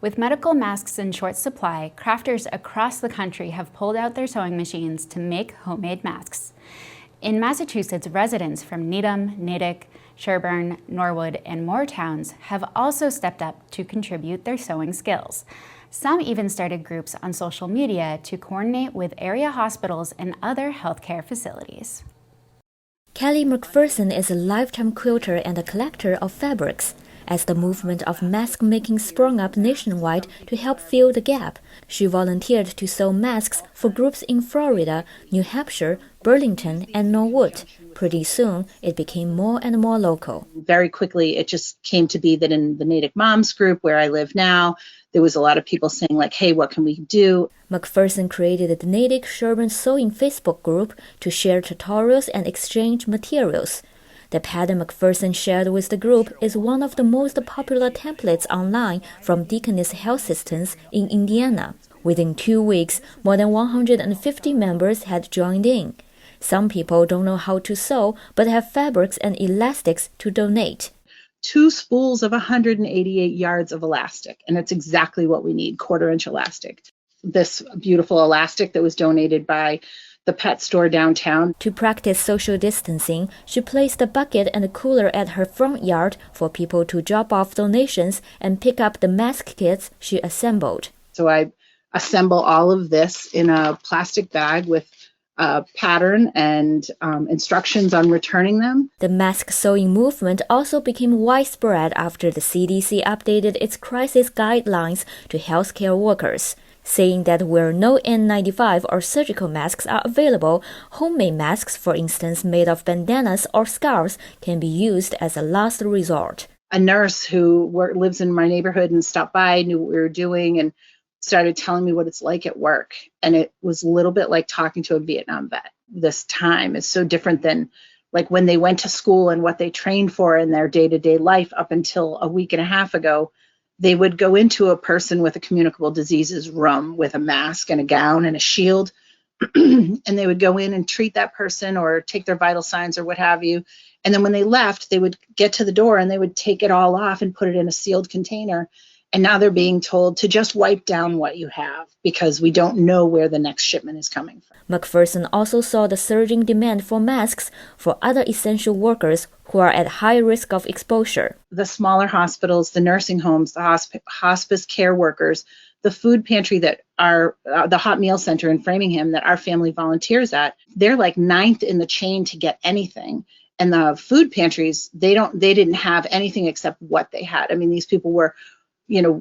With medical masks in short supply, crafters across the country have pulled out their sewing machines to make homemade masks. In Massachusetts, residents from Needham, Natick, Sherburne, Norwood, and more towns have also stepped up to contribute their sewing skills. Some even started groups on social media to coordinate with area hospitals and other healthcare facilities. Kelly McPherson is a lifetime quilter and a collector of fabrics. As the movement of mask-making sprung up nationwide to help fill the gap, she volunteered to sew masks for groups in Florida, New Hampshire, Burlington, and Norwood. Pretty soon, it became more and more local. Very quickly, it just came to be that in the Natick Moms group where I live now, there was a lot of people saying like, hey, what can we do? McPherson created the Natick Sherburne Sewing Facebook group to share tutorials and exchange materials. The pattern McPherson shared with the group is one of the most popular templates online from Deaconess Health Systems in Indiana. Within 2 weeks, more than 150 members had joined in. Some people don't know how to sew, but have fabrics and elastics to donate. 2 spools of 188 yards of elastic, and it's exactly what we need, 1/4-inch elastic. This beautiful elastic that was donated by the pet store downtown. To practice social distancing, she placed a bucket and a cooler at her front yard for people to drop off donations and pick up the mask kits she assembled. So I assemble all of this in a plastic bag with a pattern and instructions on returning them. The mask sewing movement also became widespread after the CDC updated its crisis guidelines to healthcare workers. Saying that where no N95 or surgical masks are available, homemade masks, for instance made of bandanas or scarves, can be used as a last resort. A nurse who lives in my neighborhood and stopped by, knew what we were doing, and started telling me what it's like at work. And it was a little bit like talking to a Vietnam vet. This time is so different than like when they went to school and what they trained for in their day-to-day life up until a week and a half ago. They would go into a person with a communicable diseases room with a mask and a gown and a shield, and they would go in and treat that person or take their vital signs or what have you. And then when they left, they would get to the door and they would take it all off and put it in a sealed container. And now they're being told to just wipe down what you have because we don't know where the next shipment is coming from. McPherson also saw the surging demand for masks for other essential workers who are at high risk of exposure. The smaller hospitals, the nursing homes, the hospice care workers, the food pantry that are the hot meal center in Framingham that our family volunteers at, they're like 9th in the chain to get anything. And the food pantries, they didn't have anything except what they had. I mean, these people were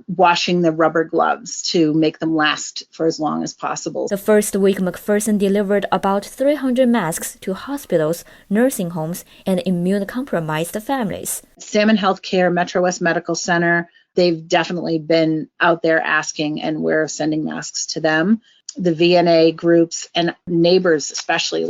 washing the rubber gloves to make them last for as long as possible. The first week, McPherson delivered about 300 masks to hospitals, nursing homes, and immunocompromised families. Salmon Healthcare, Metro West Medical Center, they've definitely been out there asking, and we're sending masks to them. The VNA groups and neighbors especially,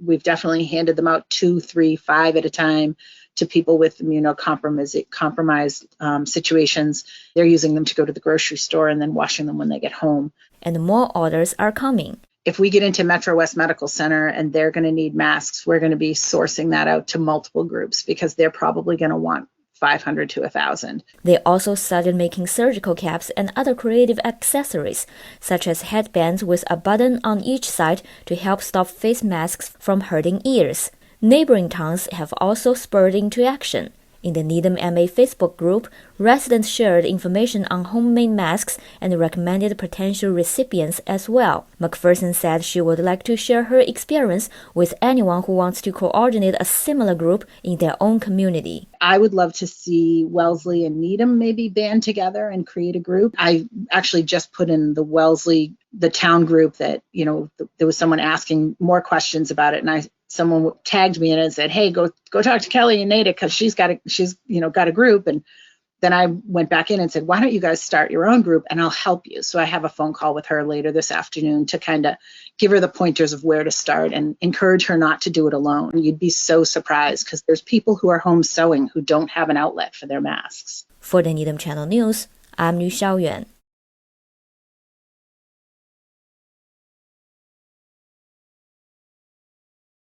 we've definitely handed them out 2, 3, 5 at a time to people with immunocompromised situations. They're using them to go to the grocery store and then washing them when they get home. And more orders are coming. If we get into Metro West Medical Center and they're going to need masks, we're going to be sourcing that out to multiple groups because they're probably going to want 500 to 1,000. They also started making surgical caps and other creative accessories, such as headbands with a button on each side to help stop face masks from hurting ears. Neighboring towns have also spurred into action. In the Needham MA Facebook group, residents shared information on homemade masks and recommended potential recipients as well. McPherson said she would like to share her experience with anyone who wants to coordinate a similar group in their own community. I would love to see Wellesley and Needham maybe band together and create a group. I actually just put in the Wellesley, the town group that, there was someone asking more questions about it, and someone tagged me in it and said, hey, go talk to Kelly in Natick because she's got a group. And then I went back in and said, why don't you guys start your own group and I'll help you. So I have a phone call with her later this afternoon to kind of give her the pointers of where to start and encourage her not to do it alone. You'd be so surprised because there's people who are home sewing who don't have an outlet for their masks. For the Needham Channel News, I'm Liu Xiaoyuan.